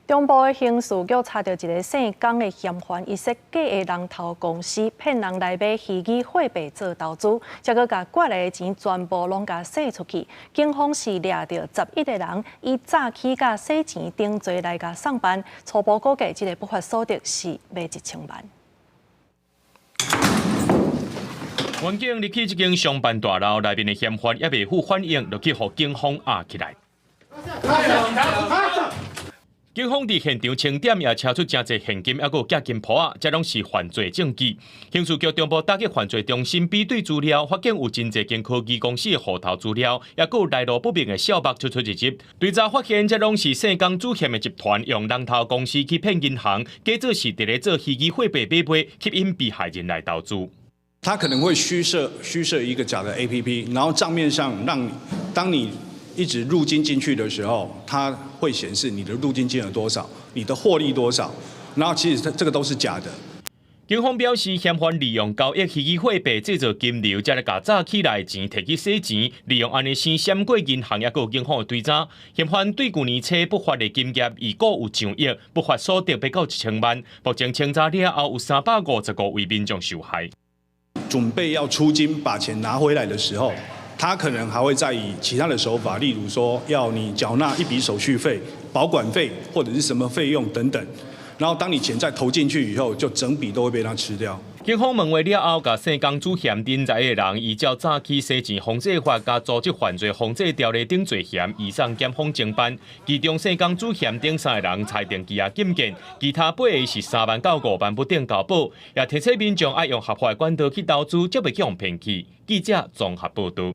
中部的刑事局查到一个姓江的嫌犯，伊设假的人头公司，骗人来买虚拟货币做投资，结果甲掼来的钱全部拢甲洗出去。警方是抓到11个人，以诈欺甲洗钱定罪来甲上班。初步估计，这个不法所得是卖1000万。民警入去一间商办大楼，内面的嫌犯也未赴反应，就去互警方压起来。警方伫现场清点，也查出真侪现金，还有假金铺这拢是犯罪证据。刑事局中部打击犯罪中心比对资料，发现有真侪间科技公司的户头资料，也有来路不明的小目出入入。对查发现，这拢是姓江主嫌的集团，用人头公司去骗银行，假做是伫咧做虚拟货币买卖，吸引被害人来投资。他可能会虚设一个假的 APP， 然后账面上当你一直入金进去的时候，它会显示你的入金金额多少，你的获利多少，然后其实这个都是假的。警方表示，嫌犯利用交易虚拟货币制造金流，才来把诈起来的钱摕去洗钱，利用安尼先闪过银行也有警方的追查。嫌犯对去年初不法的金额已估有上亿，不法所得不到1000万。目前清查了后，有355位民众受害。准备要出金把钱拿回来的时候，他可能还会再以其他的手法，例如说要你缴纳一笔手续费、保管费或者是什么费用等等。然后当你钱再投进去以后，就整笔都会被他吃掉。警方问话了后，甲姓江主嫌顶在的人依照诈欺洗钱防治法甲组织犯罪防治条例等罪嫌，移送检方侦办。其中姓江主嫌顶3个人裁定羁押禁见，其他8个是3万到5万不等交保，也提醒民众爱用合法的管道去投资，则袂去用骗去。记者综合报道。